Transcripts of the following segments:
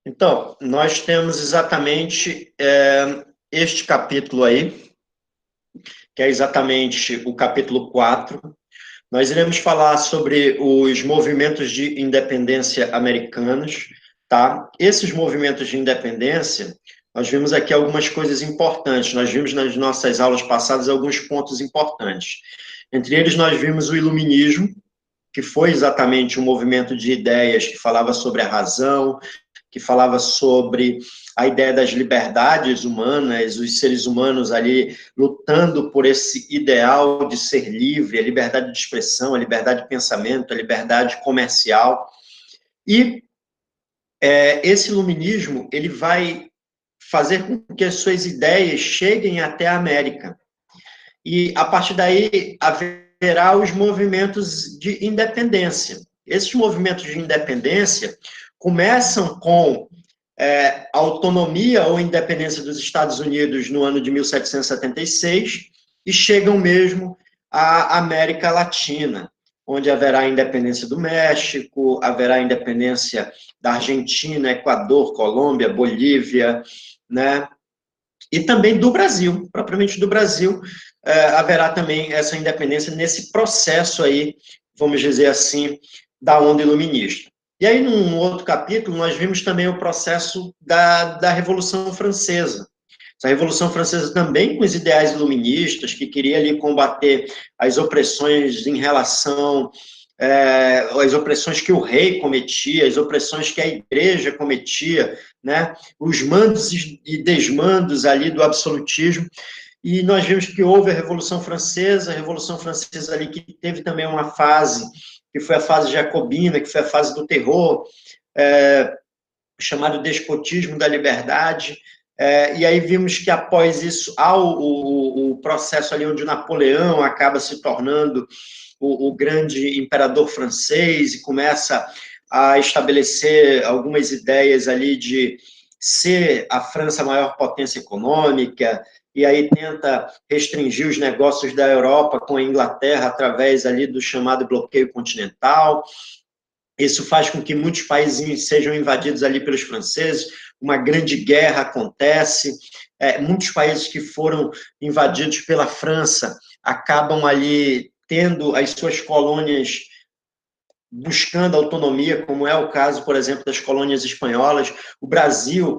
Então, nós temos exatamente este capítulo aí, que é exatamente o capítulo 4. Nós iremos falar sobre os movimentos de independência americanos, tá? Esses movimentos de independência, nós vimos aqui algumas coisas importantes, nós vimos nas nossas aulas passadas alguns pontos importantes. Entre eles, nós vimos o iluminismo, que foi exatamente um movimento de ideias que falava sobre a razão, que falava sobre a ideia das liberdades humanas, os seres humanos ali lutando por esse ideal de ser livre, a liberdade de expressão, a liberdade de pensamento, a liberdade comercial. E esse iluminismo, ele vai fazer com que as suas ideias cheguem até a América. E, a partir daí, haverá os movimentos de independência. Esses movimentos de independência começam com a autonomia ou independência dos Estados Unidos no ano de 1776 e chegam mesmo à América Latina, onde haverá a independência do México, haverá a independência da Argentina, Equador, Colômbia, Bolívia, né? E também do Brasil, propriamente do Brasil, haverá também essa independência nesse processo aí, vamos dizer assim, da onda iluminista. E aí, num outro capítulo, nós vimos também o processo da Revolução Francesa. Essa Revolução Francesa também com os ideais iluministas, que queria ali combater as opressões em relação as opressões que o rei cometia, as opressões que a igreja cometia, né? Os mandos e desmandos ali do absolutismo. E nós vimos que houve a Revolução Francesa ali que teve também uma fase, que foi a fase jacobina, que foi a fase do terror, chamado despotismo da liberdade, e aí vimos que após isso há o processo ali onde Napoleão acaba se tornando o grande imperador francês e começa a estabelecer algumas ideias ali de ser a França a maior potência econômica, e aí tenta restringir os negócios da Europa com a Inglaterra através ali do chamado bloqueio continental. Isso faz com que muitos países sejam invadidos ali pelos franceses, uma grande guerra acontece, muitos países que foram invadidos pela França acabam ali tendo as suas colônias buscando autonomia, como é o caso, por exemplo, das colônias espanholas. O Brasil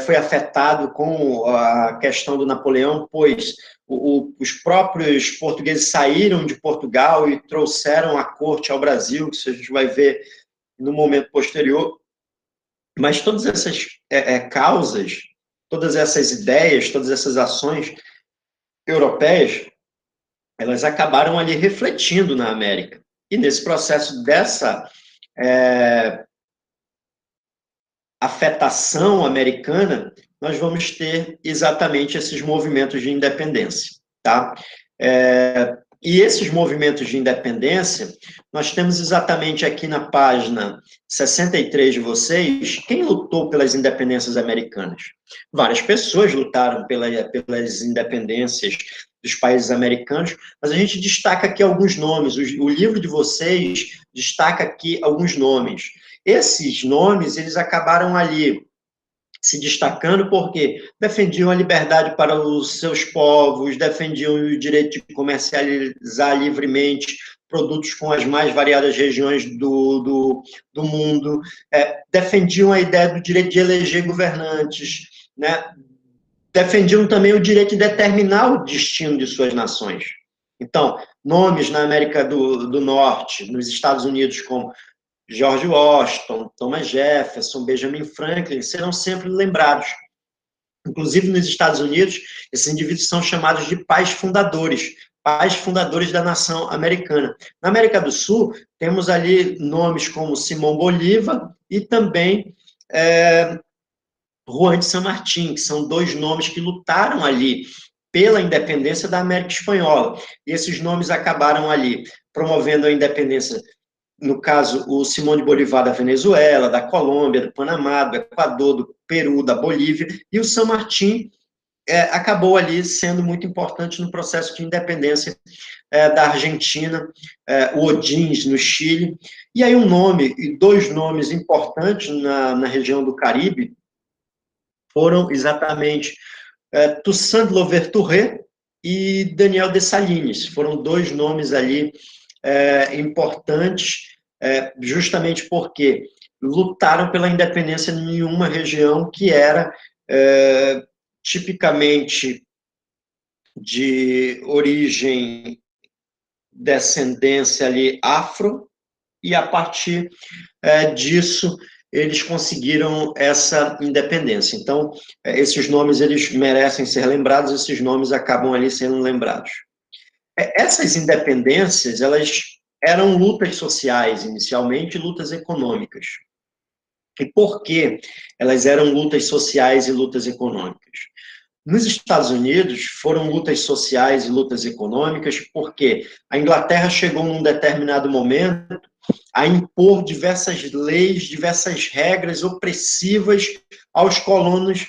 foi afetado com a questão do Napoleão, pois os próprios portugueses saíram de Portugal e trouxeram a corte ao Brasil, que a gente vai ver no momento posterior. Mas todas essas causas, todas essas ideias, todas essas ações europeias, elas acabaram ali refletindo na América. E nesse processo dessa afetação americana, nós vamos ter exatamente esses movimentos de independência, tá? E esses movimentos de independência, nós temos exatamente aqui na página 63 de vocês, quem lutou pelas independências americanas. Várias pessoas lutaram pelas independências dos países americanos, mas a gente destaca aqui alguns nomes. O livro de vocês destaca aqui alguns nomes. Esses nomes, eles acabaram ali se destacando porque defendiam a liberdade para os seus povos, defendiam o direito de comercializar livremente produtos com as mais variadas regiões do mundo, defendiam a ideia do direito de eleger governantes, né? Defendiam também o direito de determinar o destino de suas nações. Então, nomes na América do Norte, nos Estados Unidos, como George Washington, Thomas Jefferson, Benjamin Franklin, serão sempre lembrados. Inclusive, nos Estados Unidos, esses indivíduos são chamados de pais fundadores da nação americana. Na América do Sul, temos ali nomes como Simão Bolívar e também Juan de San Martín, que são dois nomes que lutaram ali pela independência da América Espanhola. E esses nomes acabaram ali promovendo a independência, no caso, o Simão de Bolívar da Venezuela, da Colômbia, do Panamá, do Equador, do Peru, da Bolívia, e o San Martín acabou ali sendo muito importante no processo de independência da Argentina, o O'Higgins, no Chile. E aí dois nomes importantes na região do Caribe foram exatamente Toussaint Louverture e Daniel Dessalines. Foram dois nomes ali importantes, justamente porque lutaram pela independência em uma região que era tipicamente de origem, descendência ali afro, e a partir disso eles conseguiram essa independência. Então, esses nomes eles merecem ser lembrados, esses nomes acabam ali sendo lembrados. Essas independências, elas eram lutas sociais inicialmente, lutas econômicas. E por que elas eram lutas sociais e lutas econômicas? Nos Estados Unidos, foram lutas sociais e lutas econômicas, porque a Inglaterra chegou num determinado momento a impor diversas leis, diversas regras opressivas aos colonos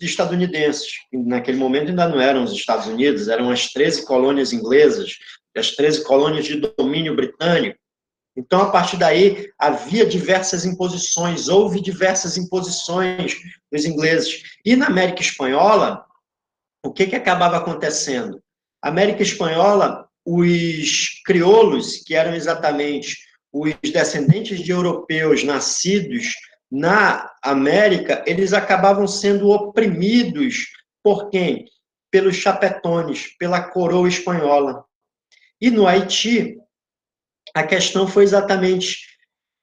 estadunidenses. Naquele momento ainda não eram os Estados Unidos, eram as 13 colônias inglesas, as 13 colônias de domínio britânico. Então, a partir daí, havia diversas imposições, houve diversas imposições dos ingleses. E na América Espanhola, o que acabava acontecendo? A América Espanhola, os crioulos, que eram exatamente os descendentes de europeus nascidos na América, eles acabavam sendo oprimidos por quem? Pelos chapetones, pela coroa espanhola. E no Haiti, a questão foi exatamente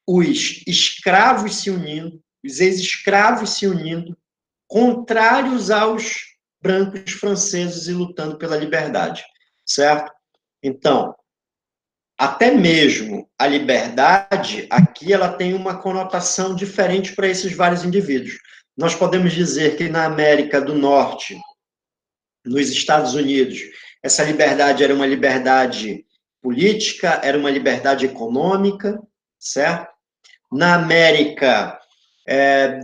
os escravos se unindo, os ex-escravos se unindo, contrários aos brancos franceses e lutando pela liberdade, certo? Então, até mesmo a liberdade, aqui ela tem uma conotação diferente para esses vários indivíduos. Nós podemos dizer que na América do Norte, nos Estados Unidos, essa liberdade era uma liberdade política, era uma liberdade econômica, certo? Na América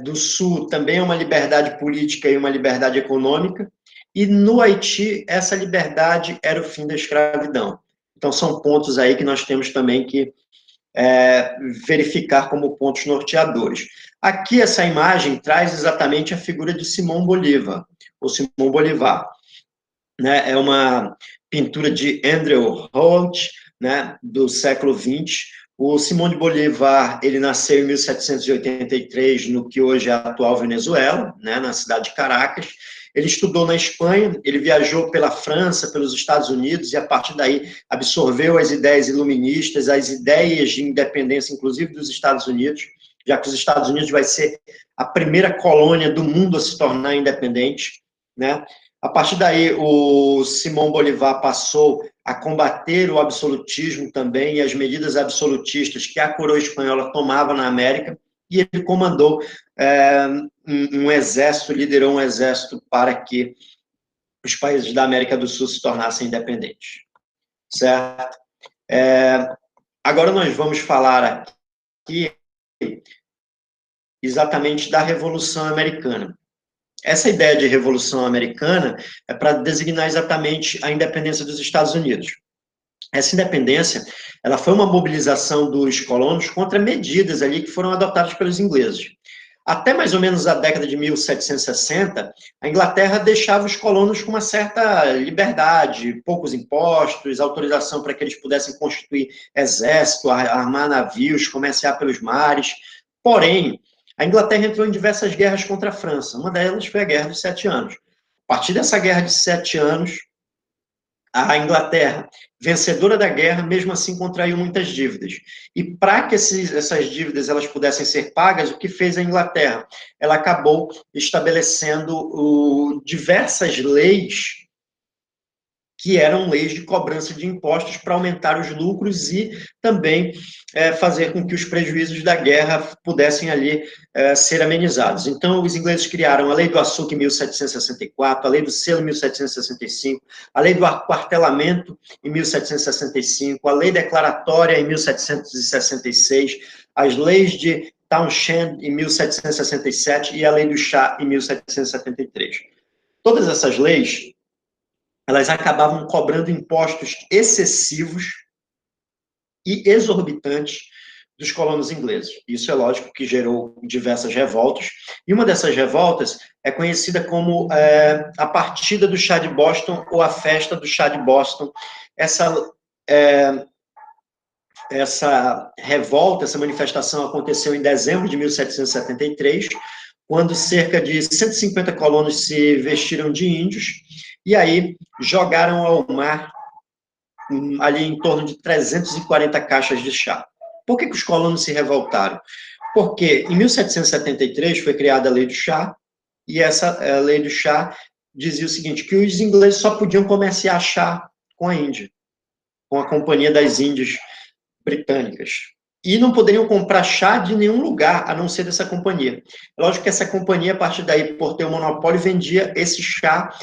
do Sul também é uma liberdade política e uma liberdade econômica, e no Haiti essa liberdade era o fim da escravidão. Então são pontos aí que nós temos também que verificar como pontos norteadores. Aqui essa imagem traz exatamente a figura de Simão Bolívar, ou Simão Bolivar. Né? É uma pintura de Andrew Holt, né, do século XX. O Simão de Bolívar, ele nasceu em 1783, no que hoje é a atual Venezuela, né, na cidade de Caracas. Ele estudou na Espanha, ele viajou pela França, pelos Estados Unidos, e a partir daí absorveu as ideias iluministas, as ideias de independência, inclusive dos Estados Unidos, já que os Estados Unidos vai ser a primeira colônia do mundo a se tornar independente, né? A partir daí, o Simão Bolivar passou a combater o absolutismo também e as medidas absolutistas que a coroa espanhola tomava na América, e ele comandou um exército, liderou um exército para que os países da América do Sul se tornassem independentes, certo? Agora nós vamos falar aqui exatamente da Revolução Americana. Essa ideia de Revolução Americana é para designar exatamente a independência dos Estados Unidos. Essa independência, ela foi uma mobilização dos colonos contra medidas ali que foram adotadas pelos ingleses. Até mais ou menos a década de 1760, a Inglaterra deixava os colonos com uma certa liberdade, poucos impostos, autorização para que eles pudessem constituir exército, armar navios, comerciar pelos mares. Porém, a Inglaterra entrou em diversas guerras contra a França. Uma delas foi a Guerra dos 7 Anos. A partir dessa Guerra de 7 Anos, a Inglaterra, vencedora da guerra, mesmo assim contraiu muitas dívidas. E para que essas dívidas elas pudessem ser pagas, o que fez a Inglaterra? Ela acabou estabelecendo diversas leis que eram leis de cobrança de impostos para aumentar os lucros e também fazer com que os prejuízos da guerra pudessem ali ser amenizados. Então, os ingleses criaram a Lei do Açúcar em 1764, a Lei do Selo em 1765, a Lei do Aquartelamento em 1765, a Lei Declaratória em 1766, as leis de Townshend em 1767 e a Lei do Chá em 1773. todas essas leis, elas acabavam cobrando impostos excessivos e exorbitantes dos colonos ingleses. Isso é lógico que gerou diversas revoltas, e uma dessas revoltas é conhecida como a partida do chá de Boston ou a festa do chá de Boston. Essa revolta, essa manifestação aconteceu em dezembro de 1773, quando cerca de 150 colonos se vestiram de índios e aí jogaram ao mar ali em torno de 340 caixas de chá. Por que os colonos se revoltaram? Porque em 1773 foi criada a Lei do Chá, e essa Lei do Chá dizia o seguinte, que os ingleses só podiam comerciar chá com a Índia, com a Companhia das Índias Britânicas. E não poderiam comprar chá de nenhum lugar, a não ser dessa companhia. Lógico que essa companhia, a partir daí, por ter o monopólio, vendia esse chá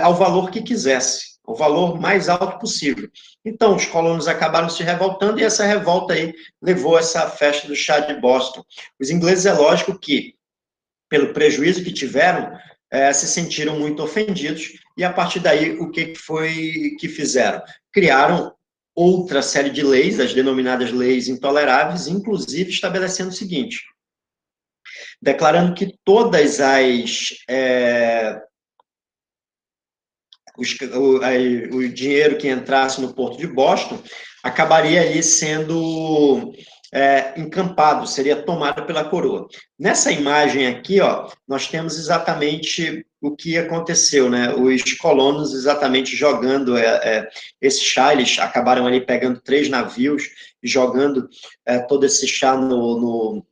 ao valor que quisesse, o valor mais alto possível. Então, os colonos acabaram se revoltando e essa revolta aí levou a essa festa do chá de Boston. Os ingleses, é lógico que, pelo prejuízo que tiveram, se sentiram muito ofendidos e, a partir daí, o que foi que fizeram? Criaram outra série de leis, as denominadas leis intoleráveis, inclusive estabelecendo o seguinte, declarando que todas o dinheiro que entrasse no Porto de Boston acabaria ali sendo encampado, seria tomado pela coroa. Nessa imagem aqui, ó, nós temos exatamente o que aconteceu, né? Os colonos exatamente jogando esse chá, eles acabaram ali pegando 3 navios e jogando todo esse chá no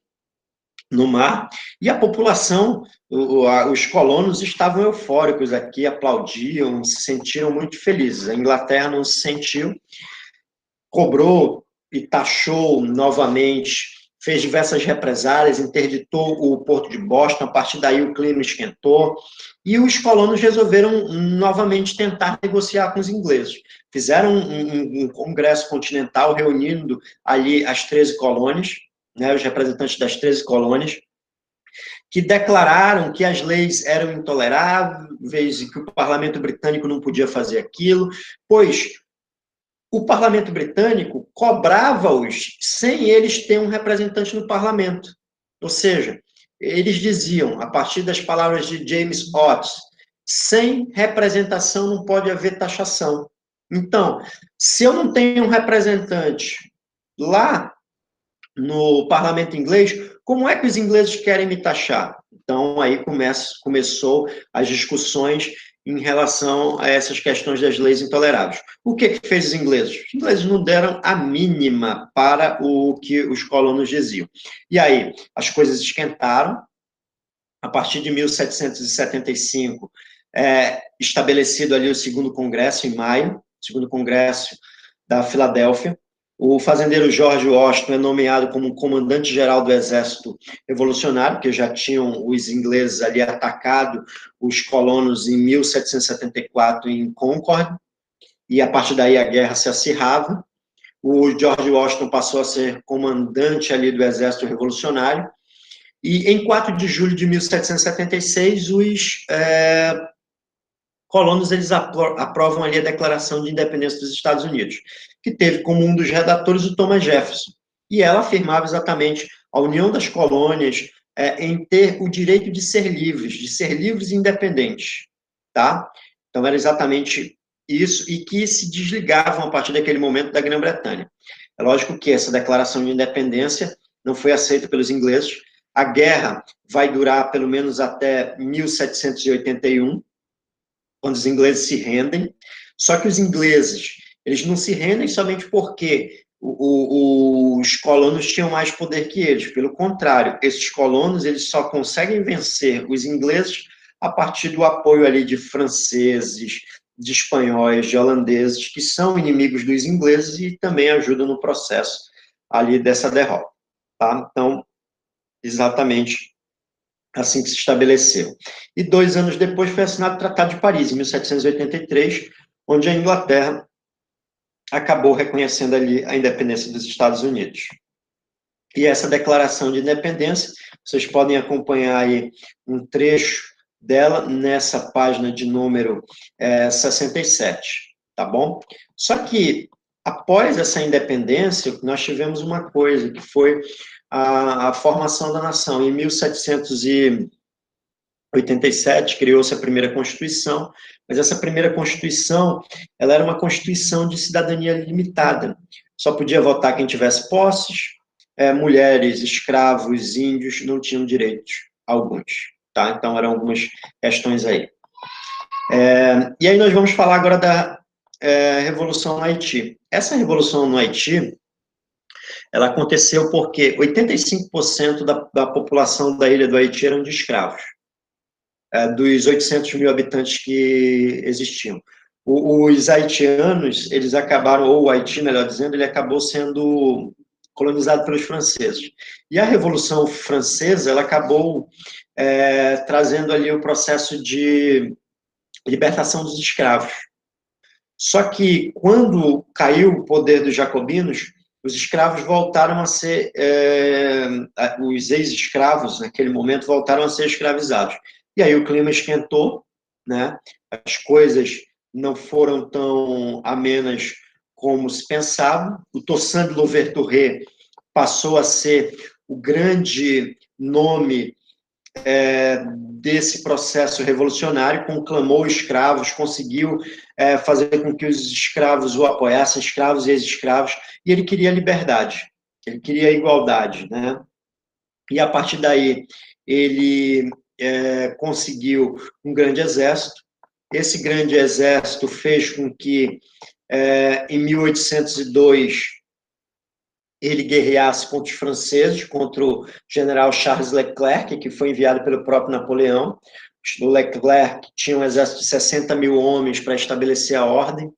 mar, e a população, os colonos estavam eufóricos aqui, aplaudiam, se sentiram muito felizes. A Inglaterra não se sentiu, cobrou e taxou novamente, fez diversas represálias, interditou o Porto de Boston, a partir daí o clima esquentou, e os colonos resolveram novamente tentar negociar com os ingleses. Fizeram um congresso continental, reunindo ali as 13 colônias, né, os representantes das 13 colônias, que declararam que as leis eram intoleráveis e que o parlamento britânico não podia fazer aquilo, pois o parlamento britânico cobrava-os sem eles terem um representante no parlamento. Ou seja, eles diziam, a partir das palavras de James Oates, sem representação não pode haver taxação. Então, se eu não tenho um representante lá no parlamento inglês, como é que os ingleses querem me taxar? Então, aí começou as discussões em relação a essas questões das leis intoleráveis. O que fez os ingleses? Os ingleses não deram a mínima para o que os colonos diziam. E aí, as coisas esquentaram. A partir de 1775, estabelecido ali o segundo congresso, em maio, segundo congresso da Filadélfia. O fazendeiro George Washington é nomeado como comandante-geral do Exército Revolucionário, que já tinham os ingleses ali atacado os colonos em 1774 em Concord, e a partir daí a guerra se acirrava. O George Washington passou a ser comandante ali do Exército Revolucionário, e em 4 de julho de 1776, os colonos eles aprovam ali a Declaração de Independência dos Estados Unidos, que teve como um dos redatores o Thomas Jefferson. E ela afirmava exatamente a união das colônias em ter o direito de ser livres e independentes, tá? Então, era exatamente isso, e que se desligavam a partir daquele momento da Grã-Bretanha. É lógico que essa declaração de independência não foi aceita pelos ingleses. A guerra vai durar pelo menos até 1781, quando os ingleses se rendem. Só que os ingleses, eles não se rendem somente porque os colonos tinham mais poder que eles. Pelo contrário, esses colonos, eles só conseguem vencer os ingleses a partir do apoio ali de franceses, de espanhóis, de holandeses, que são inimigos dos ingleses e também ajudam no processo ali dessa derrota, tá? Então, exatamente assim que se estabeleceu. E 2 anos depois foi assinado o Tratado de Paris, em 1783, onde a Inglaterra acabou reconhecendo ali a independência dos Estados Unidos. E essa declaração de independência, vocês podem acompanhar aí um trecho dela nessa página de número 67, tá bom? Só que, após essa independência, nós tivemos uma coisa, que foi a formação da nação. Em 1787, criou-se a primeira Constituição, mas essa primeira Constituição, ela era uma Constituição de cidadania limitada. Só podia votar quem tivesse posses, mulheres, escravos, índios não tinham direitos alguns, tá? Então, eram algumas questões aí. E aí nós vamos falar agora da Revolução no Haiti. Essa Revolução no Haiti, ela aconteceu porque 85% da população da ilha do Haiti eram de escravos, dos 800 mil habitantes que existiam. Os haitianos, eles acabaram, ou o Haiti, melhor dizendo, ele acabou sendo colonizado pelos franceses. E a Revolução Francesa, ela acabou trazendo ali o processo de libertação dos escravos. Só que, quando caiu o poder dos jacobinos, os escravos voltaram a ser, os ex-escravos, naquele momento, voltaram a ser escravizados. E aí o clima esquentou, né? As coisas não foram tão amenas como se pensava. O Toussaint Louverture passou a ser o grande nome desse processo revolucionário, conclamou escravos, conseguiu fazer com que os escravos o apoiassem, escravos e ex-escravos, e ele queria liberdade, ele queria igualdade, né? E a partir daí ele conseguiu um grande exército. Esse grande exército fez com que, em 1802, ele guerreasse contra os franceses, contra o general Charles Leclerc, que foi enviado pelo próprio Napoleão. O Leclerc tinha um exército de 60 mil homens para estabelecer a ordem,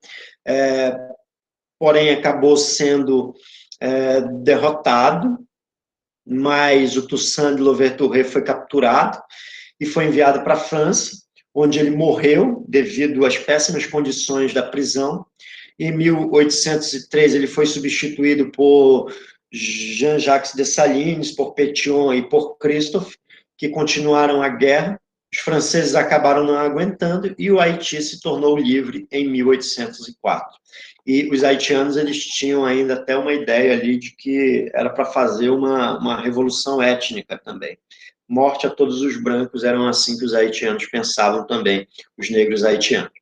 porém acabou sendo derrotado, mas o Toussaint de Louverture foi capturado e foi enviado para a França, onde ele morreu devido às péssimas condições da prisão. Em 1813, ele foi substituído por Jean-Jacques Dessalines, por Pétion e por Christophe, que continuaram a guerra. Os franceses acabaram não aguentando e o Haiti se tornou livre em 1804. E os haitianos, eles tinham ainda até uma ideia ali de que era para fazer uma revolução étnica também. Morte a todos os brancos, eram assim que os haitianos pensavam também, os negros haitianos.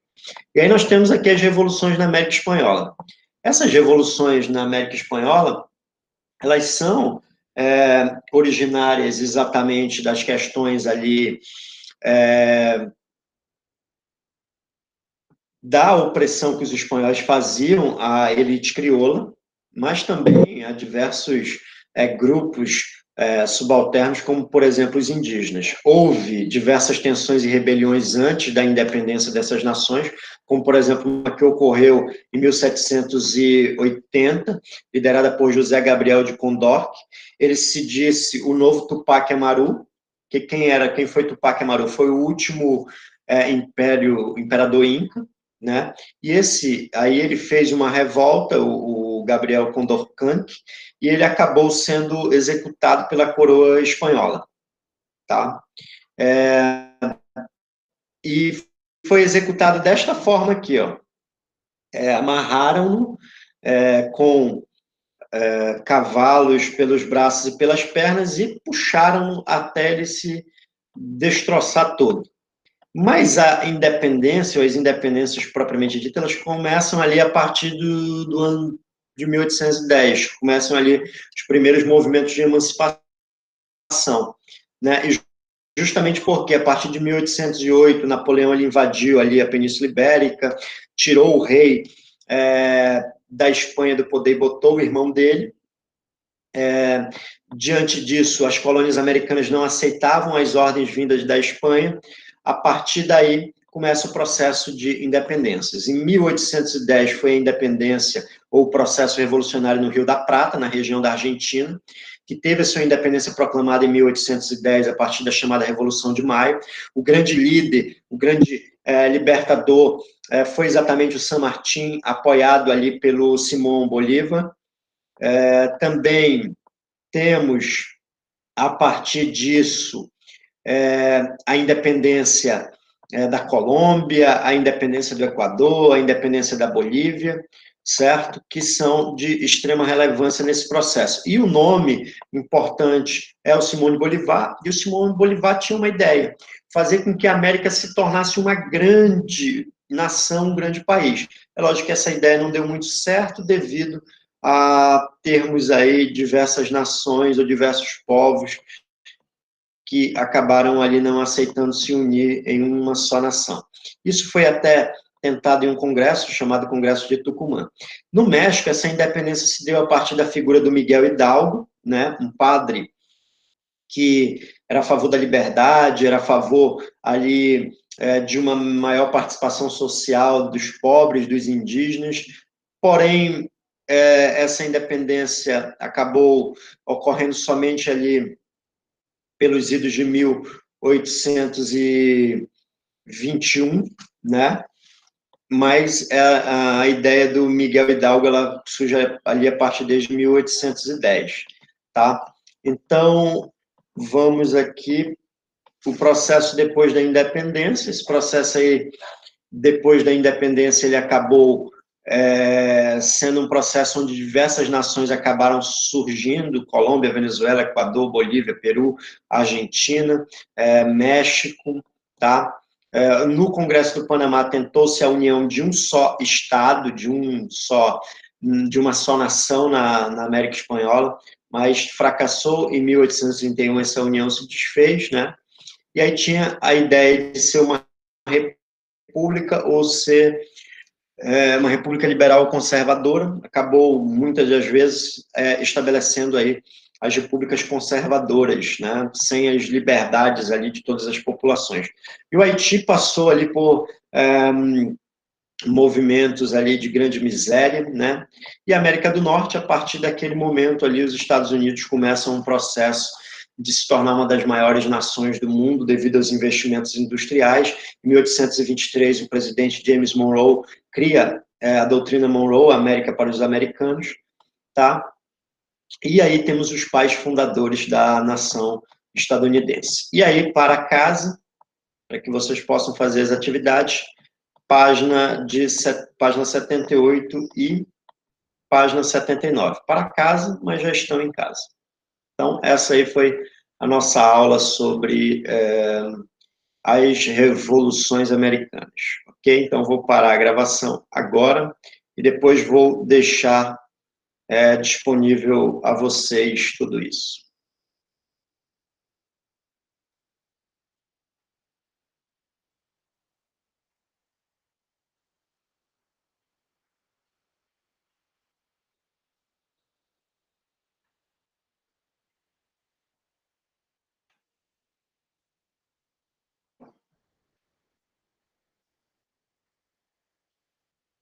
E aí nós temos aqui as revoluções na América Espanhola. Essas revoluções na América Espanhola, elas são originárias exatamente das questões ali da opressão que os espanhóis faziam à elite crioula, mas também a diversos grupos subalternos, como, por exemplo, os indígenas. Houve diversas tensões e rebeliões antes da independência dessas nações, como, por exemplo, uma que ocorreu em 1780, liderada por José Gabriel de Condorque. Ele se disse o novo Tupac Amaru, que quem foi Tupac Amaru? Foi o último imperador inca, né? E aí ele fez uma revolta, o Gabriel Condorcanqui, e ele acabou sendo executado pela coroa espanhola, tá? E foi executado desta forma aqui, ó. Amarraram-no com cavalos pelos braços e pelas pernas e puxaram até ele se destroçar todo. Mas a independência, ou as independências propriamente ditas, elas começam ali a partir do ano de 1810, começam ali os primeiros movimentos de emancipação, né? E justamente porque, a partir de 1808, Napoleão ele invadiu ali a Península Ibérica, tirou o rei da Espanha do poder e botou o irmão dele. Diante disso, as colônias americanas não aceitavam as ordens vindas da Espanha. A partir daí, começa o processo de independências. Em 1810 foi a independência, ou o processo revolucionário no Rio da Prata, na região da Argentina, que teve a sua independência proclamada em 1810, a partir da chamada Revolução de Maio. O grande líder, o grande libertador, foi exatamente o San Martín, apoiado ali pelo Simón Bolívar. Também temos, a partir disso, a independência da Colômbia, a independência do Equador, a independência da Bolívia, certo? Que são de extrema relevância nesse processo. E o nome importante é o Simão Bolívar, e o Simão Bolívar tinha uma ideia, fazer com que a América se tornasse uma grande nação, um grande país. É lógico que essa ideia não deu muito certo devido a termos aí diversas nações ou diversos povos que acabaram ali não aceitando se unir em uma só nação. Isso foi até tentado em um congresso chamado Congresso de Tucumã. No México, essa independência se deu a partir da figura do Miguel Hidalgo, né, um padre que era a favor da liberdade, era a favor ali de uma maior participação social dos pobres, dos indígenas, porém essa independência acabou ocorrendo somente ali pelos idos de 1821, né? Mas a ideia do Miguel Hidalgo ela surge ali a partir de 1810, tá? Então, vamos aqui, o processo depois da independência, esse processo aí, depois da independência, ele acabou sendo um processo onde diversas nações acabaram surgindo, Colômbia, Venezuela, Equador, Bolívia, Peru, Argentina, México, tá? No Congresso do Panamá tentou-se a união de um só Estado, de uma só nação na América Espanhola, mas fracassou em 1831, essa união se desfez, né? E aí tinha a ideia de ser uma república ou ser uma república liberal conservadora, acabou muitas das vezes estabelecendo aí as repúblicas conservadoras, né, sem as liberdades ali de todas as populações. E o Haiti passou ali por movimentos ali de grande miséria, né, e a América do Norte, a partir daquele momento ali, os Estados Unidos começam um processo de se tornar uma das maiores nações do mundo devido aos investimentos industriais. Em 1823, o presidente James Monroe cria a doutrina Monroe, América para os americanos, tá? E aí temos os pais fundadores da nação estadunidense. E aí, para casa, para que vocês possam fazer as atividades, página 78 e página 79. Para casa, mas já estão em casa. Então, essa aí foi a nossa aula sobre as revoluções americanas, ok? Então, vou parar a gravação agora e depois vou deixar disponível a vocês tudo isso.